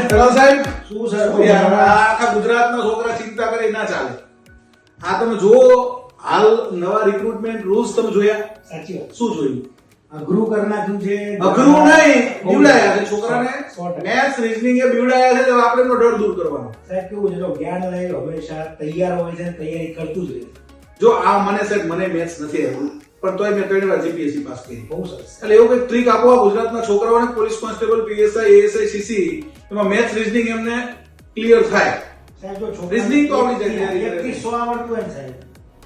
ધરાવ સાહેબ શું સર યાર, આ આખા ગુજરાતના છોકરા ચિંતા કરે ના ચાલે. આ તમે જુઓ હાલ નવા રિક્રુટમેન્ટ રૂલ્સ તમે જોયા? સાચી વાત. શું જોયું? અઘરું કરી નાખ્યું છે. અઘરું નહીં, બીવડાયા છે છોકરાને. 100%. મેથ્સ રીઝનિંગ એ બીવડાયા છે, તો આપણે એમનો ડર દૂર કરવાનો. સાહેબ કેવું છે, જો જ્ઞાન લઈ હંમેશા તૈયાર હોય છે, તૈયારી કરતું જ રહે. જો આ મને સાહેબ મને મેથ્સ નથી આવ્યું, પણ તોય મેં 3 વાર જીપીએસસી પાસ કરી. બહુ સરસ. એટલે એવું કઈ ટ્રીક આપો આ ગુજરાતના છોકરાઓને, police constable, PSI, ASI, CC, એમાં મેથ્સ રીઝનિંગ એમને ક્લિયર થાય. સાહેબ જો Reasoning તો આવડી જાય તૈયારી 1 થી 100 આવડતું હોય ને સાહેબ,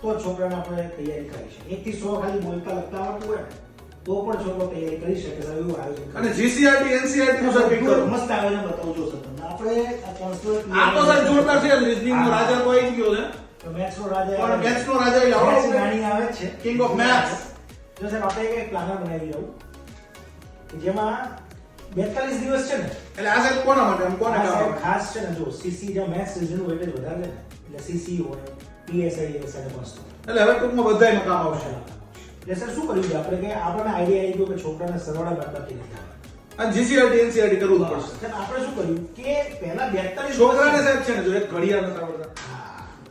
તો છોકરાને આપણે તૈયારી કરી શકીએ. 1 થી 100 ખાલી બોલતા લખતા આવડતું હોય ને, તો પણ છોકરો તૈયારી કરી શકે. સાહેબ એવું આયોજન કરે. અને જીસીઆરટી એનસીઆરટી નું સર્ટિફિકેટ કરો. મસ્ત આયોજન બતાવજો સર તમને. આપણે આ કોન્સ્ટેબલ આ તો સાહેબ જોરદાર છે. રીઝનિંગ નો રાજા તો આવી ગયો છે, મેથ્સ નો રાજા પણ મેથ્સ નો રાજા એટલે મેથ્સ આવડો નાની આવે જ છે. King of maths. જો સાહેબ આપણે એક પ્લાનર બનાવી દઉં કે જેમાં 42 દિવસ છે ને, એટલે આ સાહેબ કોના માટે આમ કોને આ કામ સાહેબ આવે? ખાસ છે ને, જો સીસી જો મેથ્સ રીઝનિંગ વેટેજ વધારે લે ને, એટલે સીસી હોય, પીએસઆઈ એસઆઈ કોન્સ્ટેબલ. એટલે હવે ટૂંકમાં બધાયમાં કામ આવશે. એટલે સર શું કર્યું છે આપણે કે આપણને આઈડિયા આવી ગયો કે છોકરાને સરવાળા બાદબાકી નથી આવડતી. અને જીસીઆરટી એનસીઆરટી કરવું જ પડશે. સાહેબ આપણે શું કર્યું કે પહેલા 42 છોકરાને સાહેબ છે ને, જો એક ઘડિયાળ નથી આવડતા,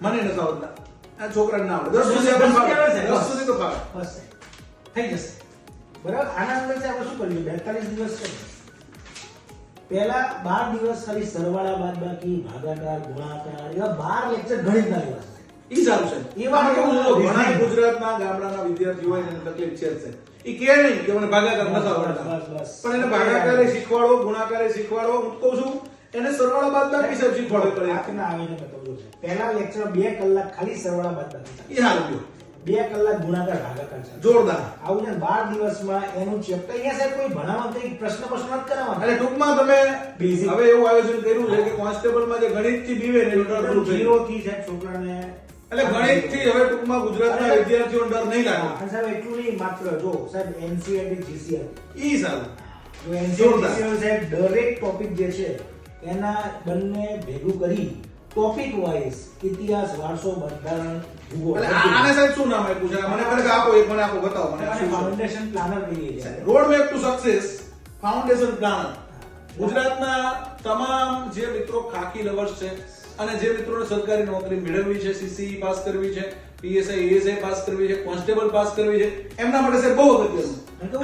મને નથી આવડતા, આ છોકરાને ના આવડે. 10 સુધી આપણે ફાવે. 10 સુધી તો ફાવે. બસ સાહેબ થઈ જશે. બરાબર. આના અંદર આપણે શું કર્યું 42 દિવસ છે ને, પહેલા 12 દિવસ ખાલી સરવાળા બાદબાકી ભાગાકાર ગુણાકાર એવા 12 લેક્ચર ગણિતના લેવા છે. ઈ સારું છે. એવા કેવું છે, ઘણા reasoning. ગુજરાતના ગામડાના વિદ્યાર્થીઓ હોય ને એને તકલીફ છે જ છે. ઈ કહે નહીં કે મને ભાગાકાર નથી આવડતા, બસ. પણ એને ભાગાકારે શીખવાડો, ગુણાકારે શીખવાડો. હું કહું છું એને સરવાળા બાદબાકી સાહેબ શીખવાડો કરે. આજના આવીને બતાવજો છે. પહેલા લેક્ચર 2 કલાક ખાલી સરવાળા બાદબાકી, ઈ સારું ગયું. 2 કલાક ગુણાકાર ભાગાકાર છે. જોરદાર. આવું છે 12 દિવસમાં એનું ચેપ્ટર. અહીંયા સાહેબ કોઈ ભણાવવા કઈ પ્રશ્ન નથી કરાવવાના. અને ટૂંકમાં તમે Basic. હવે એવું આયોજન કર્યું છે કે કોન્સ્ટેબલમાં જે ગણિતથી બીવે ને એનું ડર દૂર થઈ ગયું. 0 થી સાહેબ છોકરાને એટલે ગણિતથી હવે ટૂંકમાં ગુજરાતના વિદ્યાર્થીઓને ડર નહીં લાગે. અને સાહેબ એટલું નહીં, માત્ર જો સાહેબ એનસીઆરટી જીસીઆરટી, ઈ સારું. જો એનસીઆરટી સાહેબ દરેક ટોપિક જે છે એના બંને ભેગું કરી ટોપિક વાઇઝ ઇતિહાસ, વારસો, બંધારણ, ભૂગોળ એટલે આને સાહેબ શું નામ આપ્યું છે? મને ખરેખર આપો, એક મને આપો, બતાવો મને. શું છે? ફાઉન્ડેશન પ્લાનર કહીએ છીએ. Road map to success foundation plan. ગુજરાતના તમામ જે મિત્રો ખાકી લવર્સ છે અને જે મિત્રોને સરકારી નોકરી મેળવવી છે, સીસી પાસ કરવી છે, પીએસઆઈ એએસઆઈ પાસ કરવી છે, કોન્સ્ટેબલ પાસ કરવી છે, એમના માટે સાહેબ બહુ અગત્યનું.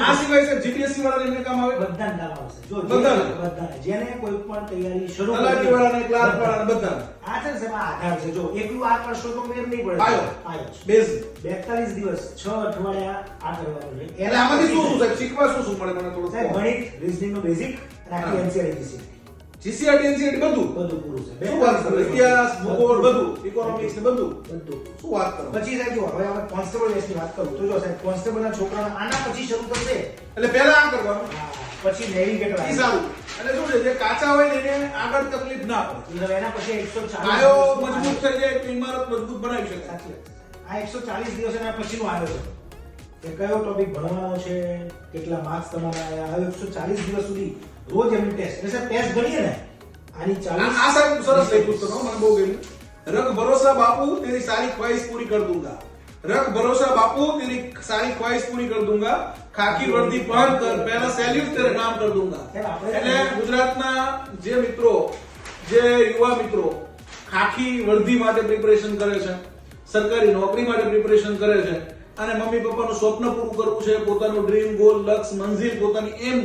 આ સિવાય સાહેબ જીપીએસસી વાળાને એમને કામ આવે, બધાને કામ આવશે. જો બધાને. બધાને જેને કોઈ પણ તૈયારી શરૂ તલાટી વાળાને, ક્લાર્ક વાળાને, બધાને. આ છે ને સાહેબ આ આધાર છે. જો એકલું આ કરશો તો મેર નહીં પડે. આયો. આયો છે. બેઝ. 42 દિવસ 6 અઠવાડિયા આ કરવાનું છે. એટલે આમાંથી શું શું સાહેબ શીખવા શું શું મળે મને થોડું સાહેબ કહો. ગણિત, રીઝનિંગ નો બેઝિક અને આખી હા. એનસીઆરટી જીસીઆરટી એનસીઆરટી બધું બધું પૂરું છે. શું વાત કરો? ઇતિહાસ, ભૂગોળ બધું, ઇકોનોમિક્સ ને બધું. બધું. શું વાત કરો? પછી સાહેબ જો હવે આપણે કોન્સ્ટેબલ બેચની વાત કરું તો જો સાહેબ કોન્સ્ટેબલના છોકરાના આના પછી શરૂ થશે. એટલે પહેલા આ કરવાનું. પછી નેવિગેટર ઈ સારું. એટલે શું છે, જે કાચા હોય ને એને આગળ તકલીફ ના પડે. એના પછી 140 પાયો મજબૂત થઈ જાય તો ઇમારત મજબૂત બનાવી શકાય. સાચી વાત. આ 140 દિવસ એના પછીનું આયોજન કે કયો ટોપિક ભણવાનો છે, કેટલા માર્ક્સ તમારા આવ્યા. હવે 140 દિવસ સુધી રોજ એમની ટેસ્ટ. એટલે સાહેબ ટેસ્ટ ગણીએ ને આની 40 આ સાહેબ સરસ લખ્યું છે, મને બહુ ગમ્યું. રખ ભરોસા બાપू तेरी सारी ख्वाहिश पूरी कर दूंगा. रख भरोसा बापू तेरी सारी ख्वाहिश पूरी कर दूंगा. खाकी वर्दी पहन कर पहला सैल्यूट तेरे नाम कर दूंगा. એટલે ગુજરાતના જે મિત્રો, જે યુવા મિત્રો ખાકી વર્દી માટે પ્રિપરેશન કરે છે, સરકારી નોકરી માટે પ્રિપરેશન કરે છે અને મમ્મી પપ્પાનું સ્વપ્ન પૂરું કરવું છે, પોતાનું ડ્રીમ, ગોલ, લક્ષ્ય, મંજિલ, પોતાની એમ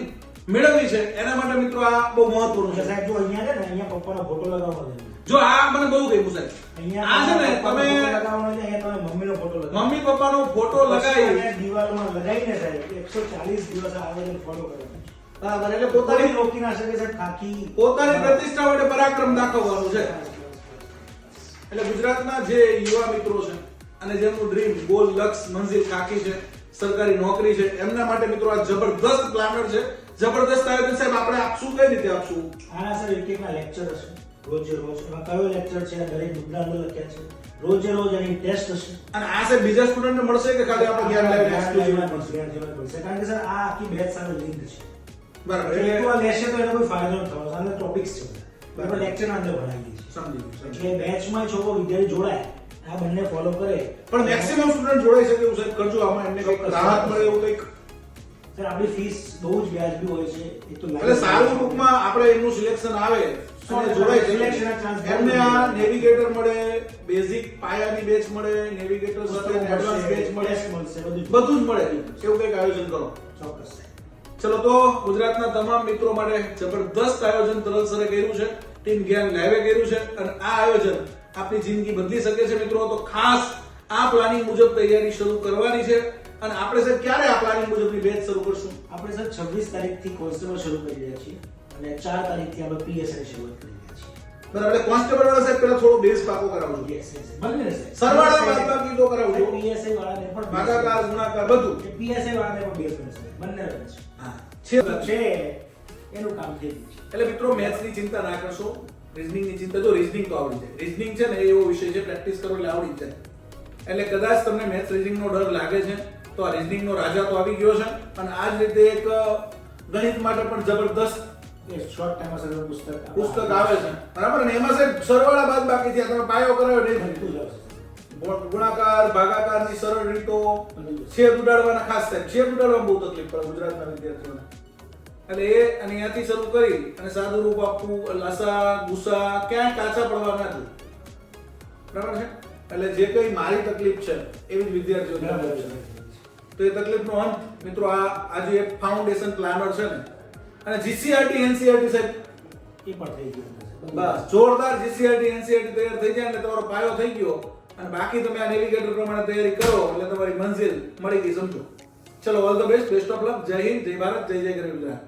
મેળવવી છે, એના માટે મિત્રો આ બહુ મહત્વનું છે. સાહેબ જો અહીંયા છે ને અહીંયા પપ્પાનો ફોટો લગાવવાનો છે. જો આ મને બહુ ગમ્યું સાહેબ. અહીંયા આ છે ને પપ્પાનો તમે ફોટો લગાવવાનો છે, અહીંયા તમે મમ્મીનો ફોટો લગાવો. મમ્મી પપ્પાનો ફોટો લગાવી પછી દિવાલમાં લગાવીને સાહેબ 140 દિવસ આ આયોજન ફોલો કરવાનું. બરાબર. એટલે પોતાની પોતાની રોકી ના શકે સાહેબ ખાકી પોતાની પ્રતિષ્ઠા માટે પરાક્રમ દાખવવાનું છે. એટલે ગુજરાતના જે યુવા મિત્રો છે અને જેમનું ડ્રીમ, ગોલ, લક્ષ્ય, મંજિલ ખાકી છે, સરકારી નોકરી છે, એમના માટે મિત્રો આ જબરદસ્ત પ્લાનર છે, જબરદસ્ત આયોજન સાહેબ. આપણે આપશું કઈ રીતે આપશું? આના સર એક એકના લેક્ચર હશે રોજે રોજ. એમાં કયો લેક્ચર છે, દરેક મુદ્દા અંદર લખ્યા છે. રોજે રોજ એની ટેસ્ટ હશે. અને આ સાહેબ બીજા સ્ટુડન્ટને મળશે કે ખાલી આપણે ધ્યાન લાવીને એક્સક્લુઝિવ મળશે? કારણ કે સર આ આખી બેચ સાથે લિંક છે. બરાબર. એક એટલે વાર લેશે તો એને કોઈ ફાયદો ન થવાનો. આના ટોપિક્સ છે બરાબર, લેક્ચરના અંદર ભણાવી છે. સમજી ગયું. એટલે બેચમાં છોકરો વિદ્યાર્થી જોડાય, આ બંને ફોલો કરે. પણ મેક્સિમમ સ્ટુડન્ટ જોડાઈ શકે એવું સાહેબ કરજો. આમાં એમને કંઈક રાહત મળે એવું કંઈક. સર આપણી ફીસ બહુ જ વ્યાજબી હોય છે. એક તો એટલે સારું ટૂંકમાં આપણે એમનું સિલેક્શન આવે, અને જોડાઈ Selection ના chance શકે. એમને આ નેવિગેટર મળે, બેઝિક પાયાની બેચ મળે, નેવિગેટર સાથે એડવાન્સ બેચ મળે, બધું જ મળે. એવું કંઈક આયોજન કરો. ચોક્કસ. ચલો તો ગુજરાતના તમામ મિત્રો માટે જબરદસ્ત આયોજન તરલ સરે કર્યું છે, ટીમ જ્ઞાન લાઈવે કર્યું છે અને આ આયોજન આપની જિંદગી બદલી શકે છે મિત્રો. તો ખાસ આ પ્લાનિંગ મુજબ તૈયારી શરૂ કરવાની છે. અને આપણે સર ક્યારે આ પ્લાનિંગ મુજબની બેચ શરૂ કરશું? આપણે સર 26 તારીખથી કોન્સ્ટેબલ શરૂ કરી રહ્યા છીએ અને 4 તારીખથી આપણે પીએસઆઈ ની શરૂઆત કરી રહ્યા છીએ. બરાબર. એટલે કોન્સ્ટેબલ વાળા સાહેબ પહેલા થોડો બેઝ પાકો કરાવજો. Yes, yes. બંને રહેશે. સરવાળા બાદબાકી તો કરાવજો. પીએસઆઈ વાળાને પણ ભાગાકાર ગુણાકાર બધું. પીએસઆઈ વાળાને પણ બેઝ રહેશે. બંને રહેશે. હા છે. છે એનું કામ થઈ ગયું છે. એટલે મિત્રો મેથ્સની ચિંતા ના કરશો, રીઝનિંગની ચિંતા. જો રીઝનિંગ તો આવડી જાય. રીઝનિંગ છે ને એ એવો વિષય છે, પ્રેક્ટિસ કરો એટલે આવડી જ જાય. એટલે કદાચ તમને મેથ્સ રીઝનિંગનો ડર લાગે છે તો આ રીઝનિંગનો રાજા તો આવી ગયો છે. અને આ જ રીતે એક ગણિત માટે પણ જબરદસ્ત શોર્ટ ટાઈમ અસર પુસ્તક આવે છે. બરાબર ને? એમાં સાહેબ સરવાળા બાદબાકી થી તમે પાયો કરાવ્યો નહીં. બનતું જ આવશે. ગુણાકાર ભાગાકારની સરળ રીતો, છેદ ઉડાડવાના ખાસ થાય. છેદ ઉડાડવામાં બહુ તકલીફ પડે ગુજરાતના વિદ્યાર્થીઓને. એટલે એ અને અહીંયાથી શરૂ કરી અને સાદું રૂપ આપવું, લસા ગુસા ક્યાંય કાચા પડવા ના દે. બરાબર છે? એટલે જે કઈ મારી તકલીફ છે એવી જ વિદ્યાર્થીઓને છે. તો એ તકલીફનો અંત મિત્રો આ જે એક ફાઉન્ડેશન પ્લાનર છે ને, અને જીસીઆરટી એનસીઆરટી સાહેબ એ પણ થઈ ગયું છે. બસ જોરદાર જીસીઆરટી એનસીઆરટી તૈયાર થઈ જાય એટલે તમારો પાયો થઈ ગયો. અને બાકી તમે આ નેવિગેટર પ્રમાણે તૈયારી કરો એટલે તમારી મંજિલ મળી ગઈ સમજો. ચલો all the best, best of luck. જય હિન્દ, જય ભારત, જય જય ગરવી ગુજરાત.